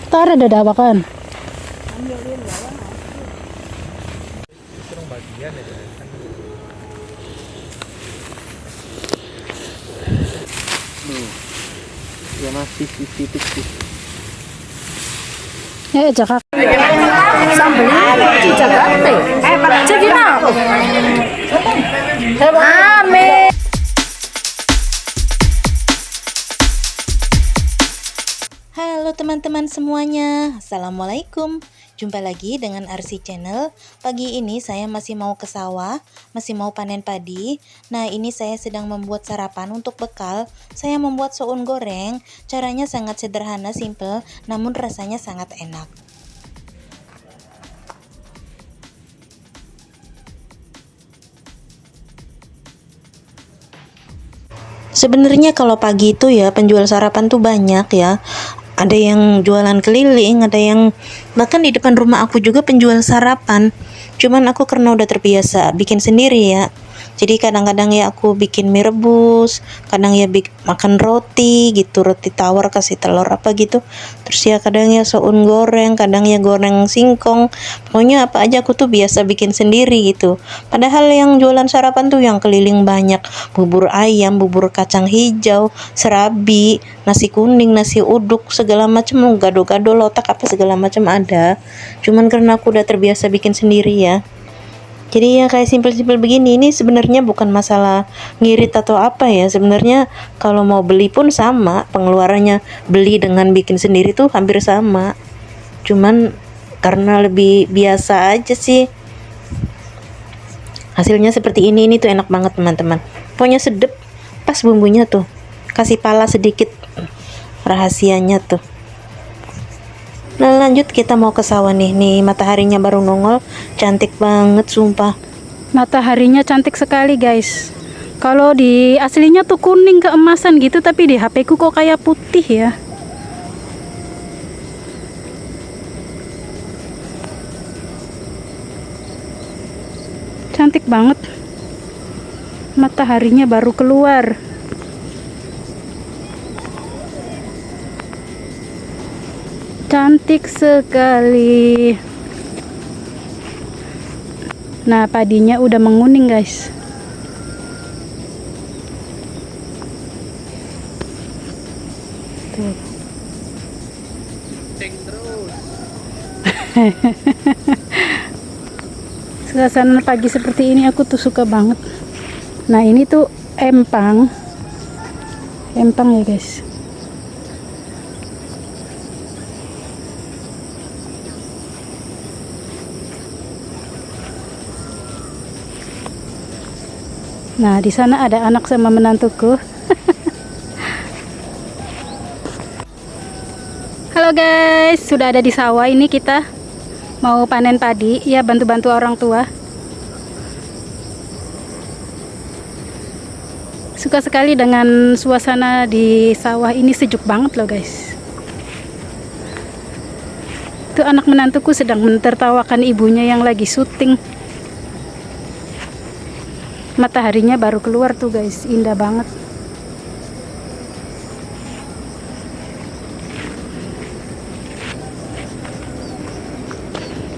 Tara dadawakan. Ya masih tipis. Jakak. Sambelin Jakarta. Cegina. Amin. Halo teman-teman semuanya, Assalamualaikum. Jumpa lagi dengan RC Channel. Pagi ini saya masih mau ke sawah, masih mau panen padi. Nah, ini saya sedang membuat sarapan untuk bekal. Saya membuat soun goreng. Caranya sangat sederhana, simple, namun rasanya sangat enak. Sebenarnya kalau pagi itu ya penjual sarapan tuh banyak ya. Ada yang jualan keliling, ada yang bahkan di depan rumah aku juga penjual sarapan. Cuman aku karena udah terbiasa bikin sendiri ya. Jadi kadang-kadang ya aku bikin mie rebus, kadang ya makan roti gitu, roti tawar kasih telur apa gitu. Terus ya kadang ya soun goreng, kadang ya goreng singkong. Pokoknya apa aja aku tuh biasa bikin sendiri gitu. Padahal yang jualan sarapan tuh yang keliling banyak, bubur ayam, bubur kacang hijau, serabi, nasi kuning, nasi uduk, segala macam, gado-gado, lotak apa segala macam ada. Cuman karena aku udah terbiasa bikin sendiri ya. Jadi ya kayak simpel-simpel begini, ini sebenarnya bukan masalah ngirit atau apa ya. Sebenarnya kalau mau beli pun sama, pengeluarannya beli dengan bikin sendiri tuh hampir sama. Cuman karena lebih biasa aja sih. Hasilnya seperti ini tuh enak banget teman-teman. Pokoknya sedep, pas bumbunya tuh. Kasih pala sedikit, rahasianya tuh. Nah lanjut kita mau ke sawah nih mataharinya baru nongol, cantik banget sumpah. Mataharinya cantik sekali guys. Kalau di aslinya tuh kuning keemasan gitu, tapi di HP ku kok kayak putih ya. Cantik banget. Mataharinya baru keluar. Cantik sekali. Nah, padinya udah menguning, guys. Tuh. Suasana pagi seperti ini aku tuh suka banget. Nah, ini tuh empang. Empang ya, guys. Nah, di sana ada anak sama menantuku. Halo guys, sudah ada di sawah. Ini kita mau panen padi, ya bantu-bantu orang tua. Suka sekali dengan suasana di sawah ini, sejuk banget loh guys. Itu anak menantuku sedang menertawakan ibunya yang lagi syuting. Mataharinya baru keluar tuh guys, indah banget.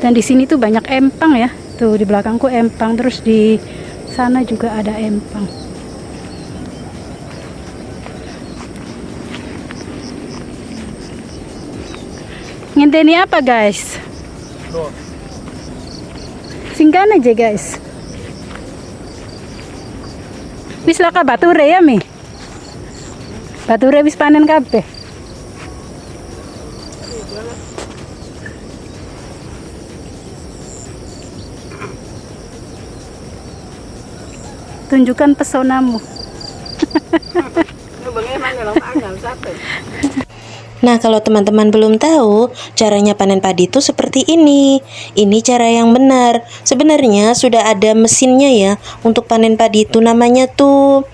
Dan di sini tuh banyak empang ya. Tuh di belakangku empang, terus di sana juga ada empang. Ngenteni apa guys? Singkan aja guys. Wis laka bature ya mi. Bature wis panen kabeh. Tunjukkan pesonamu. Nah, kalau teman-teman belum tahu, caranya panen padi itu seperti ini. Ini cara yang benar. Sebenarnya sudah ada mesinnya ya untuk panen padi itu, namanya tuh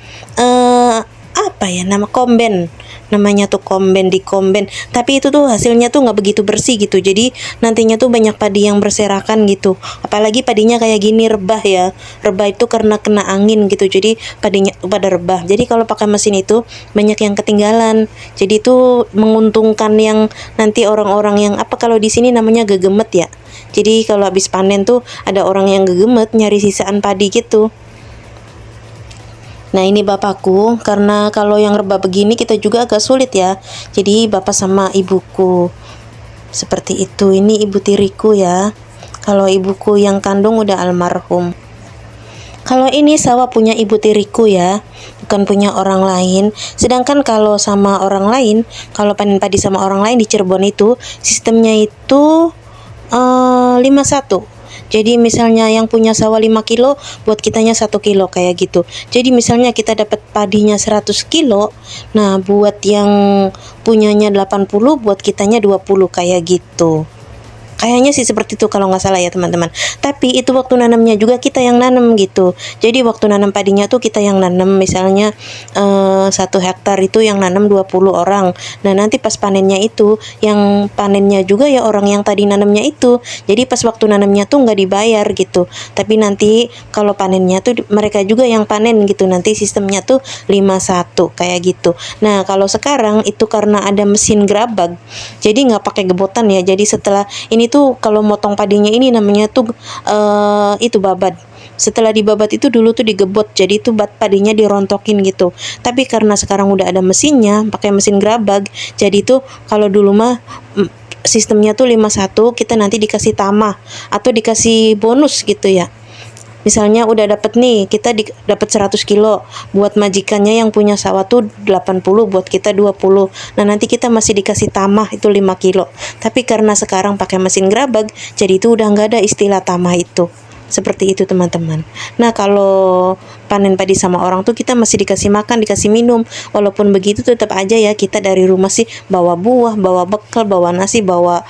apa ya, nama komben. namanya tuh komben di komben, tapi itu tuh hasilnya tuh nggak begitu bersih gitu, jadi nantinya tuh banyak padi yang berserakan gitu, apalagi padinya kayak gini rebah ya, rebah itu karena kena angin gitu, jadi padinya tuh pada rebah. Jadi kalau pakai mesin itu banyak yang ketinggalan, jadi itu menguntungkan yang nanti orang-orang yang apa, kalau di sini namanya gegemet ya, jadi kalau habis panen tuh ada orang yang gegemet nyari sisaan padi gitu. Nah ini bapakku, karena kalau yang rebah begini kita juga agak sulit ya, jadi bapak sama ibuku seperti itu. Ini ibu tiriku ya, kalau ibuku yang kandung udah almarhum. Kalau ini sawah punya ibu tiriku ya, bukan punya orang lain. Sedangkan kalau sama orang lain, kalau panen padi sama orang lain di Cirebon itu sistemnya itu 51. Jadi misalnya yang punya sawah 5 kilo, buat kitanya 1 kilo kayak gitu. Jadi misalnya kita dapat padinya 100 kilo, nah buat yang punyanya 80, buat kitanya 20 kayak gitu. Kayaknya sih seperti itu kalau nggak salah ya teman-teman. Tapi itu waktu nanamnya juga kita yang nanam gitu. Jadi waktu nanam padinya tuh kita yang nanam. Misalnya 1 hektar itu yang nanam 20 orang. Nah nanti pas panennya itu, yang panennya juga ya orang yang tadi nanamnya itu. Jadi pas waktu nanamnya tuh nggak dibayar gitu. Tapi nanti kalau panennya tuh mereka juga yang panen gitu. Nanti sistemnya tuh 51 kayak gitu. Nah kalau sekarang itu karena ada mesin gerabag, jadi nggak pakai gebotan ya. Jadi setelah ini tuh kalau motong padinya ini namanya tuh itu babat. Setelah dibabat itu dulu tuh digebot, jadi tuh padinya dirontokin gitu. Tapi karena sekarang udah ada mesinnya, pakai mesin gerabag, jadi tuh kalau dulu mah sistemnya tuh 51, kita nanti dikasih tamah atau dikasih bonus gitu ya. Misalnya udah dapet nih, kita dapat 100 kilo, buat majikannya yang punya sawah tuh 80, buat kita 20. Nah nanti kita masih dikasih tamah itu 5 kilo. Tapi karena sekarang pakai mesin gerabag, jadi itu udah nggak ada istilah tamah itu. Seperti itu teman-teman. Nah kalau panen padi sama orang tuh kita masih dikasih makan, dikasih minum. Walaupun begitu tetap aja ya kita dari rumah sih bawa buah, bawa bekal, bawa nasi, bawa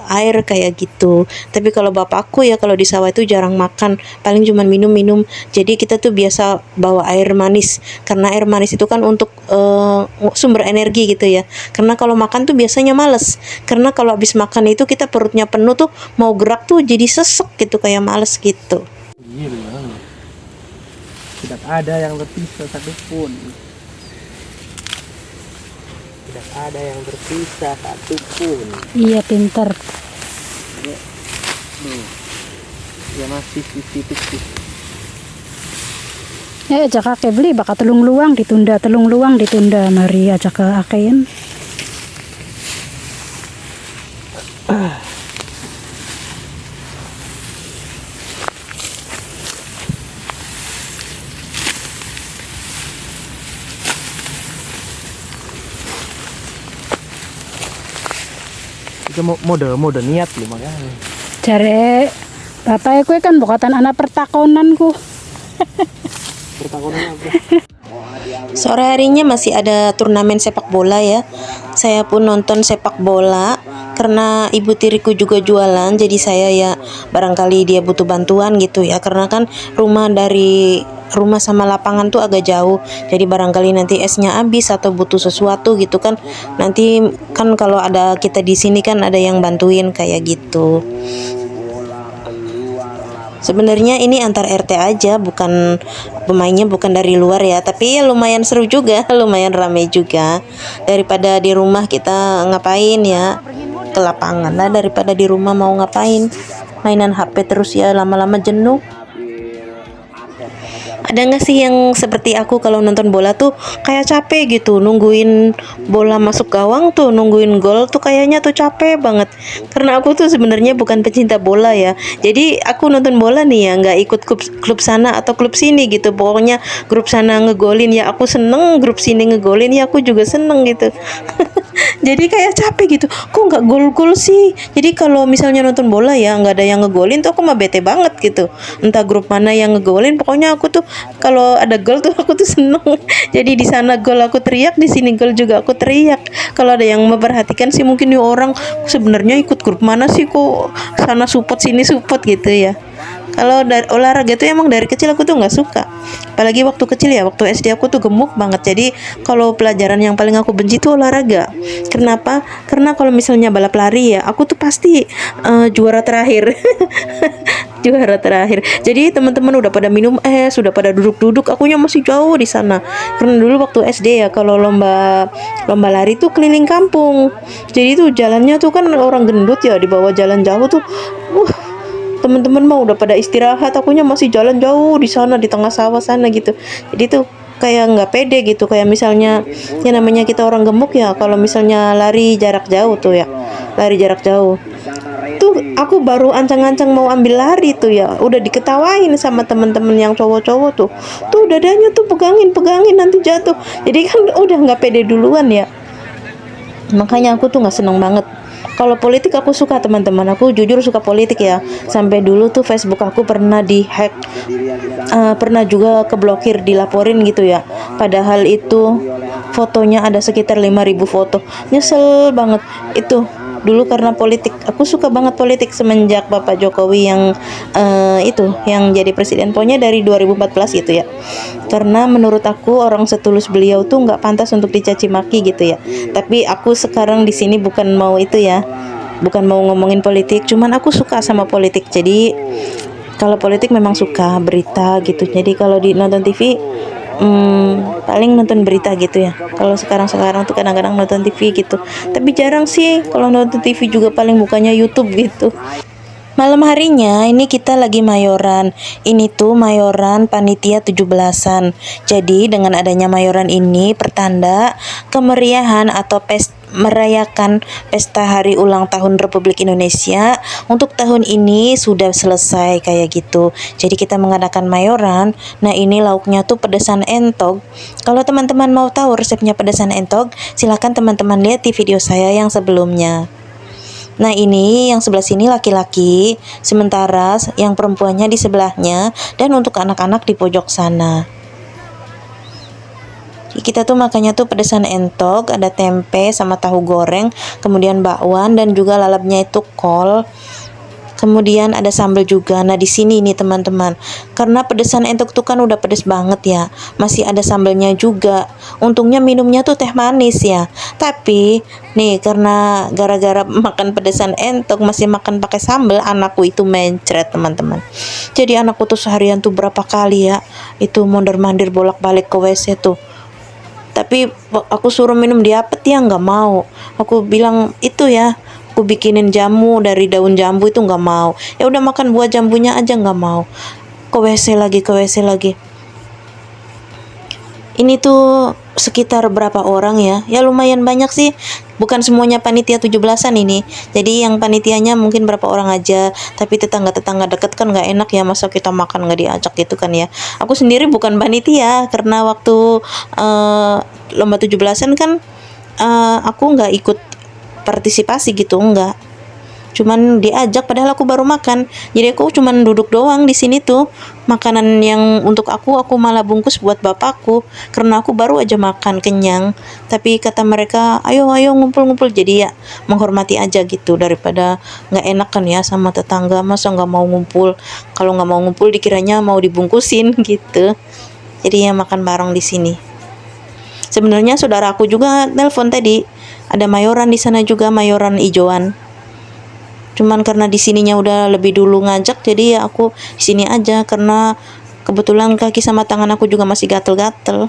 air kayak gitu. Tapi kalau bapakku ya kalau di sawah itu jarang makan, paling cuma minum-minum. Jadi kita tuh biasa bawa air manis, karena air manis itu kan untuk sumber energi gitu ya. Karena kalau makan tuh biasanya males, karena kalau habis makan itu kita perutnya penuh tuh, mau gerak tuh jadi sesek gitu, kayak males gitu. Iya loh. Tidak ada yang terpisah satu pun. Tidak ada yang terpisah satu pun. Iya pinter. Ya masih titik-titik. Ajak ake beli baka telung luang ditunda, mari ajak ke akein. Itu mode niat lu makanya. Jare bapak kue kan bukan anak pertakonanku. Pertakonan apa? Sore harinya masih ada turnamen sepak bola ya. Saya pun nonton sepak bola karena ibu tiriku juga jualan, jadi saya ya barangkali dia butuh bantuan gitu ya, karena kan rumah sama lapangan tuh agak jauh, jadi barangkali nanti esnya habis atau butuh sesuatu gitu kan, nanti kan kalau ada kita di sini kan ada yang bantuin kayak gitu. Sebenarnya ini antar RT aja, bukan pemainnya bukan dari luar ya, tapi ya lumayan seru juga, lumayan ramai juga. Daripada di rumah kita ngapain ya, ke lapangan lah daripada di rumah mau ngapain, mainan HP terus ya lama-lama jenuh. Ada nggak sih yang seperti aku kalau nonton bola tuh kayak capek gitu, nungguin bola masuk gawang tuh, nungguin gol tuh kayaknya tuh capek banget. Karena aku tuh sebenarnya bukan pecinta bola ya, jadi aku nonton bola nih ya nggak ikut klub sana atau klub sini gitu. Pokoknya grup sana ngegolin ya aku seneng, grup sini ngegolin ya aku juga seneng gitu. Jadi kayak capek gitu, kok nggak gol-gol sih. Jadi kalau misalnya nonton bola ya nggak ada yang ngegolin tuh aku mah bete banget gitu. Entah grup mana yang ngegolin, pokoknya aku tuh kalau ada gol tuh aku tuh seneng. Jadi di sana gol aku teriak, di sini gol juga aku teriak. Kalau ada yang memperhatikan sih mungkin nih orang sebenarnya ikut grup mana sih, kok sana support sini support gitu ya. Kalau olahraga tuh emang dari kecil aku tuh nggak suka. Apalagi waktu kecil ya, waktu SD aku tuh gemuk banget. Jadi kalau pelajaran yang paling aku benci tuh olahraga. Kenapa? Karena kalau misalnya balap lari ya, aku tuh pasti juara terakhir. Juara terakhir. Jadi teman-teman udah pada minum es, sudah pada duduk-duduk, akunya masih jauh di sana. Karena dulu waktu SD ya, kalau lomba lari tuh keliling kampung. Jadi tuh jalannya tuh kan orang gendut ya, di bawah jalan jauh tuh. Teman-teman mau udah pada istirahat, akunya masih jalan jauh di sana di tengah sawah sana gitu. Jadi tuh kayak nggak pede gitu, kayak misalnya ya namanya kita orang gemuk ya, kalau misalnya lari jarak jauh tuh ya, lari jarak jauh tuh aku baru ancang-ancang mau ambil lari tuh ya, udah diketawain sama temen-temen yang cowok-cowok tuh dadanya tuh pegangin nanti jatuh. Jadi kan udah nggak pede duluan ya, makanya aku tuh nggak seneng banget. Kalau politik aku suka teman-teman, aku jujur suka politik ya. Sampai dulu tuh Facebook aku pernah dihack, pernah juga keblokir, dilaporin gitu ya. Padahal itu fotonya ada sekitar 5.000 foto. Nyesel banget itu dulu karena politik. Aku suka banget politik semenjak Bapak Jokowi yang itu yang jadi presiden, pokoknya dari 2014 gitu ya. Karena menurut aku orang setulus beliau tuh nggak pantas untuk dicaci maki gitu ya. Tapi aku sekarang di sini bukan mau itu ya, bukan mau ngomongin politik, cuman aku suka sama politik. Jadi kalau politik memang suka berita gitu. Jadi kalau di nonton TV paling nonton berita gitu ya. Kalau sekarang tuh kadang-kadang nonton TV gitu, tapi jarang sih kalau nonton TV, juga paling bukanya YouTube gitu. Malam harinya ini kita lagi mayoran. Ini tuh mayoran panitia 17-an. Jadi dengan adanya mayoran ini pertanda kemeriahan atau merayakan pesta hari ulang tahun Republik Indonesia untuk tahun ini sudah selesai kayak gitu. Jadi kita mengadakan mayoran. Nah, ini lauknya tuh pedesan entog. Kalau teman-teman mau tahu resepnya pedesan entog, silakan teman-teman lihat di video saya yang sebelumnya. Nah, ini yang sebelah sini laki-laki, sementara yang perempuannya di sebelahnya, dan untuk anak-anak di pojok sana. Kita tuh makannya tuh pedesan entog, ada tempe sama tahu goreng, kemudian bakwan dan juga lalapnya itu kol. Kemudian ada sambal juga. Nah, di sini nih teman-teman, karena pedesan entok tuh kan udah pedes banget ya, masih ada sambalnya juga. Untungnya minumnya tuh teh manis ya. Tapi nih karena gara-gara makan pedesan entok masih makan pakai sambal, anakku itu mencret teman-teman. Jadi anakku tuh seharian tuh berapa kali ya itu mondar-mandir bolak-balik ke WC tuh. Tapi aku suruh minum diapet ya nggak mau. Aku bilang itu ya, aku bikinin jamu dari daun jambu itu nggak mau. Ya udah makan buah jambunya aja nggak mau. Ke WC lagi. Ini tuh sekitar berapa orang ya? Ya lumayan banyak sih. Bukan semuanya panitia 17-an ini. Jadi yang panitianya mungkin berapa orang aja. Tapi tetangga-tetangga deket kan nggak enak ya, masa kita makan nggak diajak gitu kan ya. Aku sendiri bukan panitia karena waktu lomba 17-an kan aku nggak ikut partisipasi gitu, enggak. Cuman diajak padahal aku baru makan. Jadi aku cuman duduk doang di sini tuh. Makanan yang untuk aku malah bungkus buat bapakku karena aku baru aja makan kenyang. Tapi kata mereka, "Ayo ngumpul-ngumpul." Jadi ya menghormati aja gitu, daripada nggak enak kan ya sama tetangga, masa nggak mau ngumpul. Kalau nggak mau ngumpul dikiranya mau dibungkusin gitu. Jadi ya makan bareng di sini. Sebenarnya saudaraku juga nelpon tadi. Ada mayoran di sana juga, mayoran ijoan. Cuman karena di sininya udah lebih dulu ngajak, jadi ya aku di sini aja karena kebetulan kaki sama tangan aku juga masih gatel-gatel.